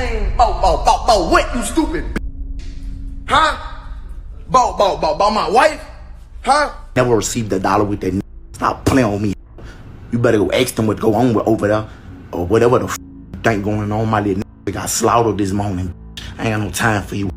Man, what, you stupid huh? About my wife? Huh? Never received $1 with that. Stop playing on me. You better go ask them what go on with over there. Or whatever the thing going on. My little got slaughtered this morning. I ain't got no time for you.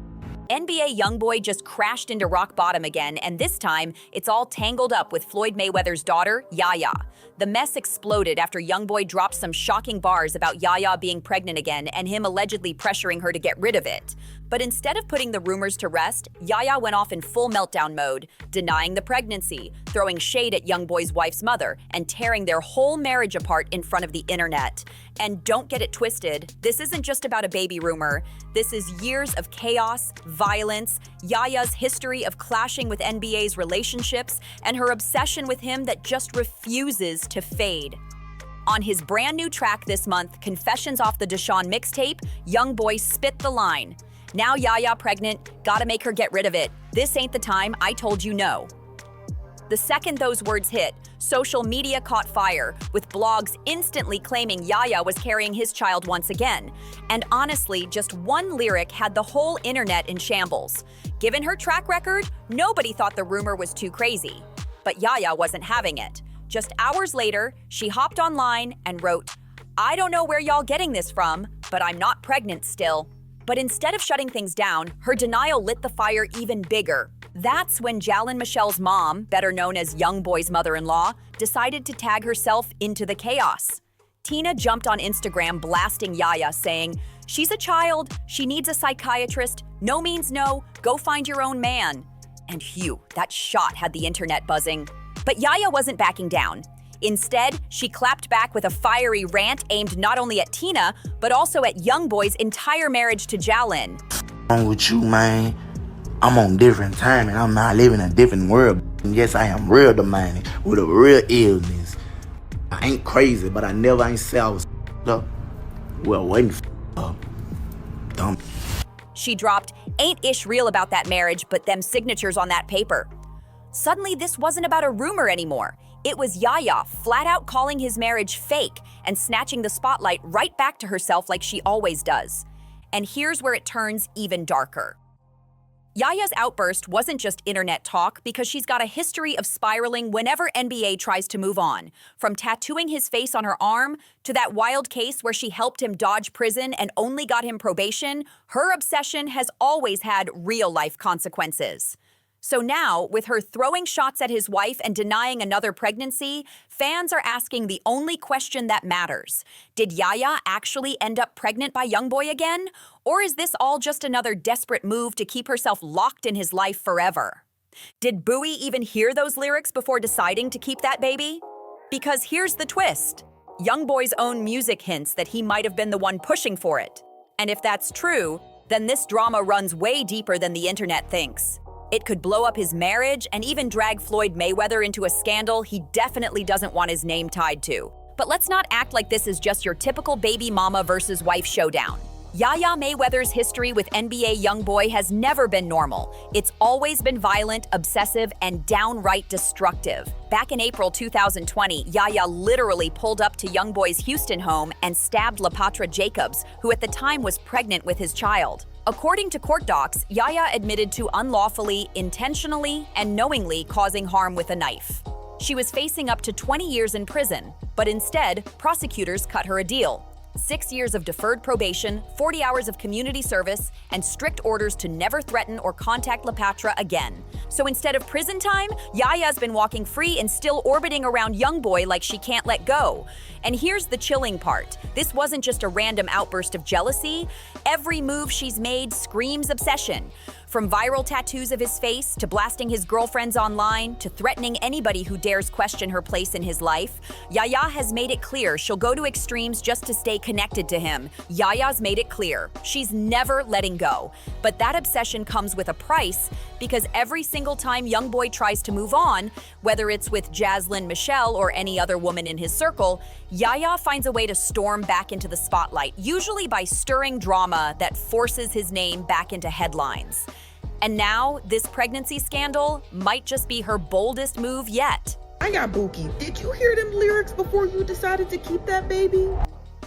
NBA YoungBoy just crashed into rock bottom again, and this time, it's all tangled up with Floyd Mayweather's daughter, Yaya. The mess exploded after YoungBoy dropped some shocking bars about Yaya being pregnant again and him allegedly pressuring her to get rid of it. But instead of putting the rumors to rest, Yaya went off in full meltdown mode, denying the pregnancy, throwing shade at YoungBoy's wife's mother, and tearing their whole marriage apart in front of the internet. And don't get it twisted, this isn't just about a baby rumor. This is years of chaos, violence, Yaya's history of clashing with NBA's relationships, and her obsession with him that just refuses to fade. On his brand new track this month, Confessions Off the Deshaun mixtape, YoungBoy spit the line. Now Yaya pregnant, gotta make her get rid of it. This ain't the time, I told you no. The second those words hit, social media caught fire, with blogs instantly claiming Yaya was carrying his child once again. And honestly, just one lyric had the whole internet in shambles. Given her track record, nobody thought the rumor was too crazy. But Yaya wasn't having it. Just hours later, she hopped online and wrote, "I don't know where y'all getting this from, but I'm not pregnant still." But instead of shutting things down, her denial lit the fire even bigger. That's when Jalen Michelle's mom, better known as YoungBoy's mother-in-law, decided to tag herself into the chaos. Tina jumped on Instagram blasting Yaya, saying, "She's a child, she needs a psychiatrist, no means no, go find your own man." And phew, that shot had the internet buzzing. But Yaya wasn't backing down. Instead, she clapped back with a fiery rant aimed not only at Tina, but also at YoungBoy's entire marriage to Jalen. Wrong with you, man? I'm on different time and I'm not living in a different world. And yes, I am real demanding with a real illness. I ain't crazy, but I never ain't say I was up. Well, wasn't up. Dumb. She dropped, "Ain't ish real about that marriage, but them signatures on that paper." Suddenly, this wasn't about a rumor anymore. It was Yaya flat out calling his marriage fake and snatching the spotlight right back to herself like she always does. And here's where it turns even darker. Yaya's outburst wasn't just internet talk because she's got a history of spiraling whenever NBA tries to move on. From tattooing his face on her arm to that wild case where she helped him dodge prison and only got him probation, her obsession has always had real-life consequences. So now, with her throwing shots at his wife and denying another pregnancy, fans are asking the only question that matters. Did Yaya actually end up pregnant by YoungBoy again? Or is this all just another desperate move to keep herself locked in his life forever? Did Bowie even hear those lyrics before deciding to keep that baby? Because here's the twist. YoungBoy's own music hints that he might have been the one pushing for it. And if that's true, then this drama runs way deeper than the internet thinks. It could blow up his marriage and even drag Floyd Mayweather into a scandal he definitely doesn't want his name tied to. But let's not act like this is just your typical baby mama versus wife showdown. Yaya Mayweather's history with NBA YoungBoy has never been normal. It's always been violent, obsessive, and downright destructive. Back in April 2020, Yaya literally pulled up to YoungBoy's Houston home and stabbed LaPatra Jacobs, who at the time was pregnant with his child. According to court docs, Yaya admitted to unlawfully, intentionally, and knowingly causing harm with a knife. She was facing up to 20 years in prison, but instead, prosecutors cut her a deal. 6 years of deferred probation, 40 hours of community service, and strict orders to never threaten or contact LaPatra again. So instead of prison time, Yaya's been walking free and still orbiting around YoungBoy like she can't let go. And here's the chilling part. This wasn't just a random outburst of jealousy. Every move she's made screams obsession. From viral tattoos of his face, to blasting his girlfriends online, to threatening anybody who dares question her place in his life, Yaya has made it clear she'll go to extremes just to stay connected to him. Yaya's made it clear. She's never letting go. But that obsession comes with a price, because every single time YoungBoy tries to move on, whether it's with Jalen Michelle or any other woman in his circle, Yaya finds a way to storm back into the spotlight, usually by stirring drama that forces his name back into headlines. And now, this pregnancy scandal might just be her boldest move yet. I got Buki. Did you hear them lyrics before you decided to keep that baby?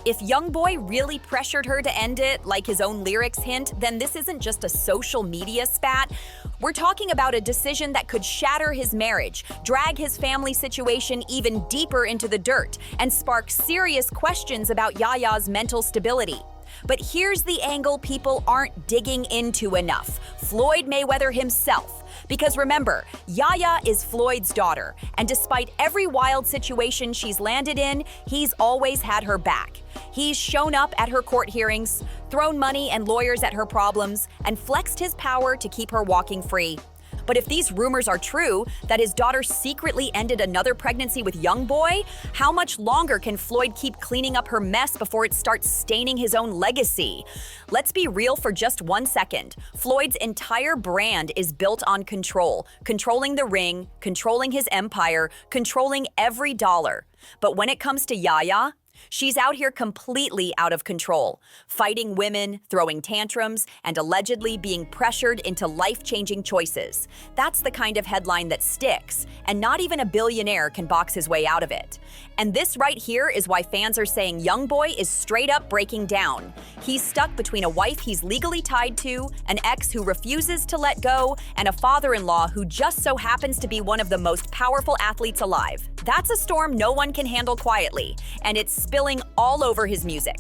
If YoungBoy really pressured her to end it, like his own lyrics hint, then this isn't just a social media spat. We're talking about a decision that could shatter his marriage, drag his family situation even deeper into the dirt, and spark serious questions about Yaya's mental stability. But here's the angle people aren't digging into enough: Floyd Mayweather himself. Because remember, Yaya is Floyd's daughter, and despite every wild situation she's landed in, he's always had her back. He's shown up at her court hearings, thrown money and lawyers at her problems, and flexed his power to keep her walking free. But if these rumors are true, that his daughter secretly ended another pregnancy with YoungBoy, how much longer can Floyd keep cleaning up her mess before it starts staining his own legacy? Let's be real for just 1 second. Floyd's entire brand is built on control, controlling the ring, controlling his empire, controlling every dollar. But when it comes to Yaya, she's out here completely out of control, fighting women, throwing tantrums, and allegedly being pressured into life-changing choices. That's the kind of headline that sticks, and not even a billionaire can box his way out of it. And this right here is why fans are saying YoungBoy is straight up breaking down. He's stuck between a wife he's legally tied to, an ex who refuses to let go, and a father-in-law who just so happens to be one of the most powerful athletes alive. That's a storm no one can handle quietly, and it's spilling all over his music.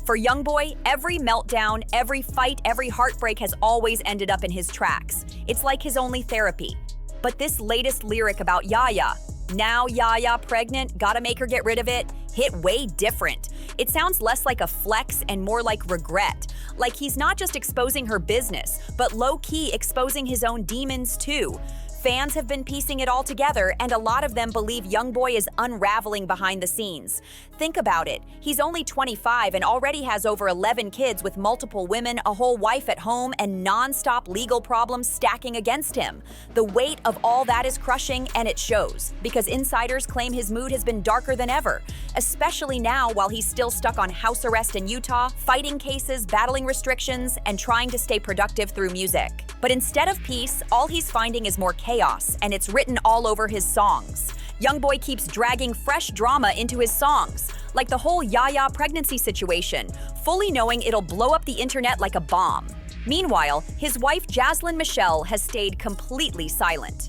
For YoungBoy, every meltdown, every fight, every heartbreak has always ended up in his tracks. It's like his only therapy. But this latest lyric about Yaya, "Now Yaya pregnant, gotta make her get rid of it," hit way different. It sounds less like a flex and more like regret. Like he's not just exposing her business, but low-key exposing his own demons too. Fans have been piecing it all together, and a lot of them believe YoungBoy is unraveling behind the scenes. Think about it. He's only 25 and already has over 11 kids with multiple women, a whole wife at home, and non-stop legal problems stacking against him. The weight of all that is crushing, and it shows, because insiders claim his mood has been darker than ever, especially now while he's still stuck on house arrest in Utah, fighting cases, battling restrictions, and trying to stay productive through music. But instead of peace, all he's finding is more chaos, and it's written all over his songs. YoungBoy keeps dragging fresh drama into his songs, like the whole Yaya pregnancy situation, fully knowing it'll blow up the internet like a bomb. Meanwhile, his wife Jaslyn Michelle has stayed completely silent.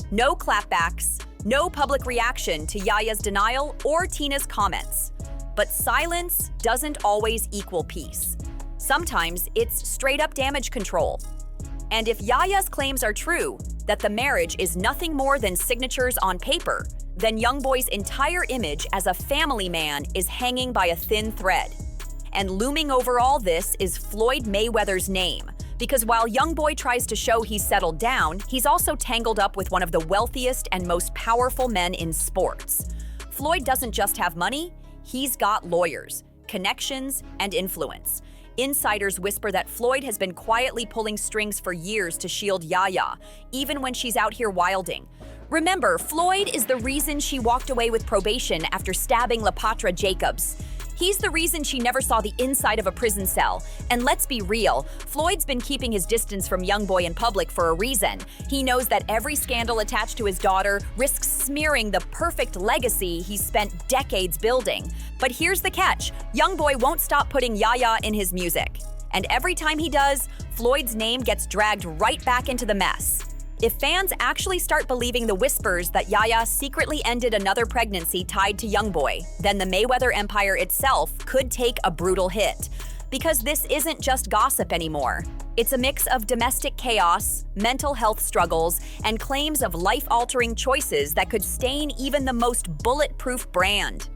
No clapbacks, no public reaction to Yaya's denial or Tina's comments. But silence doesn't always equal peace. Sometimes it's straight-up damage control. And if Yaya's claims are true, that the marriage is nothing more than signatures on paper, then YoungBoy's entire image as a family man is hanging by a thin thread. And looming over all this is Floyd Mayweather's name, because while YoungBoy tries to show he's settled down, he's also tangled up with one of the wealthiest and most powerful men in sports. Floyd doesn't just have money, he's got lawyers, connections, and influence. Insiders whisper that Floyd has been quietly pulling strings for years to shield Yaya, even when she's out here wilding. Remember, Floyd is the reason she walked away with probation after stabbing LaPatra Jacobs. He's the reason she never saw the inside of a prison cell. And let's be real, Floyd's been keeping his distance from YoungBoy in public for a reason. He knows that every scandal attached to his daughter risks smearing the perfect legacy he's spent decades building. But here's the catch, YoungBoy won't stop putting Yaya in his music. And every time he does, Floyd's name gets dragged right back into the mess. If fans actually start believing the whispers that Yaya secretly ended another pregnancy tied to YoungBoy, then the Mayweather empire itself could take a brutal hit. Because this isn't just gossip anymore. It's a mix of domestic chaos, mental health struggles, and claims of life-altering choices that could stain even the most bulletproof brand.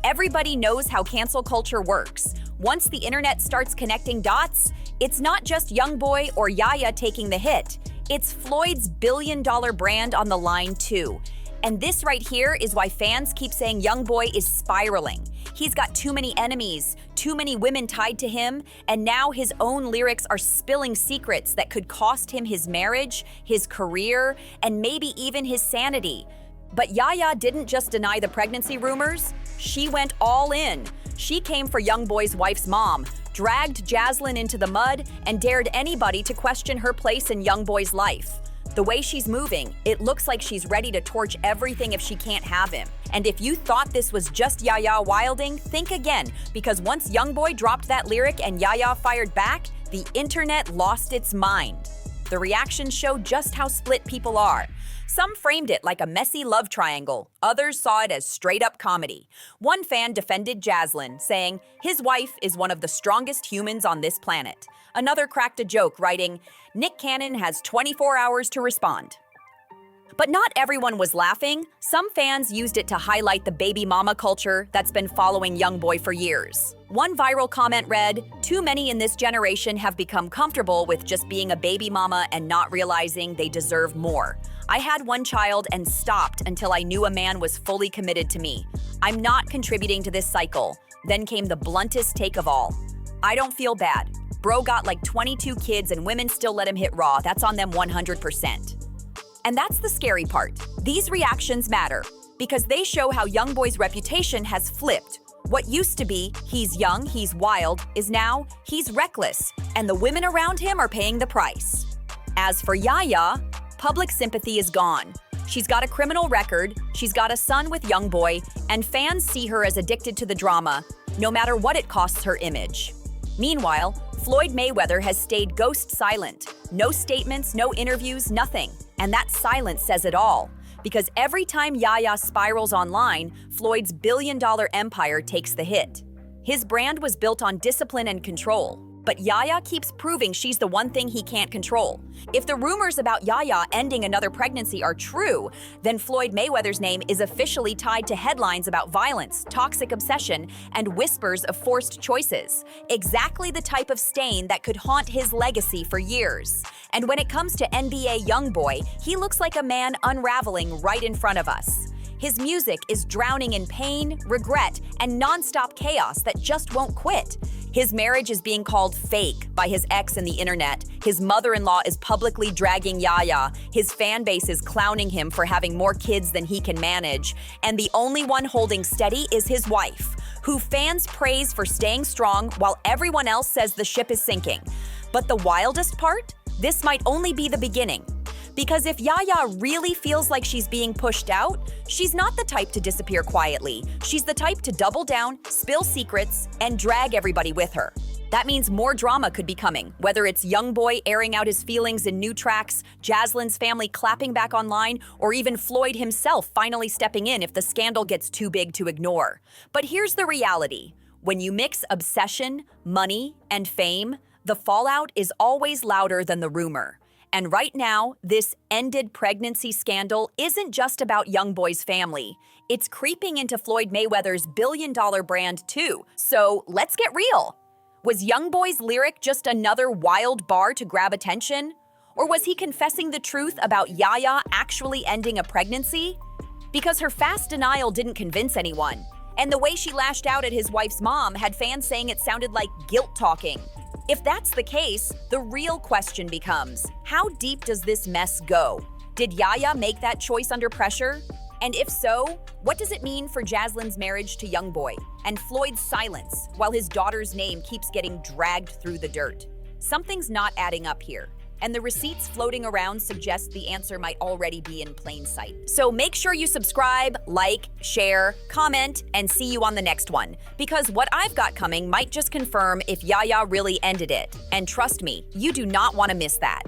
Everybody knows how cancel culture works. Once the internet starts connecting dots, it's not just YoungBoy or Yaya taking the hit. It's Floyd's billion-dollar brand on the line too. And this right here is why fans keep saying YoungBoy is spiraling. He's got too many enemies, too many women tied to him, and now his own lyrics are spilling secrets that could cost him his marriage, his career, and maybe even his sanity. But Yaya didn't just deny the pregnancy rumors, she went all in. She came for YoungBoy's wife's mom, dragged Jaslyn into the mud, and dared anybody to question her place in YoungBoy's life. The way she's moving, it looks like she's ready to torch everything if she can't have him. And if you thought this was just Yaya wilding, think again, because once YoungBoy dropped that lyric and Yaya fired back, the internet lost its mind. The reactions show just how split people are. Some framed it like a messy love triangle. Others saw it as straight-up comedy. One fan defended Jaslyn, saying, "His wife is one of the strongest humans on this planet." Another cracked a joke, writing, "Nick Cannon has 24 hours to respond." But not everyone was laughing. Some fans used it to highlight the baby mama culture that's been following YoungBoy for years. One viral comment read, "Too many in this generation have become comfortable with just being a baby mama and not realizing they deserve more. I had one child and stopped until I knew a man was fully committed to me. I'm not contributing to this cycle." Then came the bluntest take of all. "I don't feel bad. Bro got like 22 kids and women still let him hit raw. That's on them 100%. And that's the scary part. These reactions matter because they show how YoungBoy's reputation has flipped. What used to be, he's young, he's wild, is now, he's reckless, and the women around him are paying the price. As for Yaya, public sympathy is gone. She's got a criminal record, she's got a son with YoungBoy, and fans see her as addicted to the drama, no matter what it costs her image. Meanwhile, Floyd Mayweather has stayed ghost silent. No statements, no interviews, nothing. And that silence says it all. Because every time Yaya spirals online, Floyd's billion-dollar empire takes the hit. His brand was built on discipline and control. But Yaya keeps proving she's the one thing he can't control. If the rumors about Yaya ending another pregnancy are true, then Floyd Mayweather's name is officially tied to headlines about violence, toxic obsession, and whispers of forced choices. Exactly the type of stain that could haunt his legacy for years. And when it comes to NBA YoungBoy, he looks like a man unraveling right in front of us. His music is drowning in pain, regret, and non-stop chaos that just won't quit. His marriage is being called fake by his ex and the internet. His mother-in-law is publicly dragging Yaya. His fan base is clowning him for having more kids than he can manage. And the only one holding steady is his wife, who fans praise for staying strong while everyone else says the ship is sinking. But the wildest part? This might only be the beginning. Because if Yaya really feels like she's being pushed out, she's not the type to disappear quietly. She's the type to double down, spill secrets, and drag everybody with her. That means more drama could be coming, whether it's YoungBoy airing out his feelings in new tracks, Jaslyn's family clapping back online, or even Floyd himself finally stepping in if the scandal gets too big to ignore. But here's the reality. When you mix obsession, money, and fame, the fallout is always louder than the rumor. And right now, this ended pregnancy scandal isn't just about YoungBoy's family. It's creeping into Floyd Mayweather's billion-dollar brand too. So let's get real. Was YoungBoy's lyric just another wild bar to grab attention? Or was he confessing the truth about Yaya actually ending a pregnancy? Because her fast denial didn't convince anyone. And the way she lashed out at his wife's mom had fans saying it sounded like guilt talking. If that's the case, the real question becomes, how deep does this mess go? Did Yaya make that choice under pressure? And if so, what does it mean for Jaslyn's marriage to YoungBoy and Floyd's silence while his daughter's name keeps getting dragged through the dirt? Something's not adding up here. And the receipts floating around suggest the answer might already be in plain sight. So make sure you subscribe, like, share, comment, and see you on the next one. Because what I've got coming might just confirm if Yaya really ended it. And trust me, you do not want to miss that.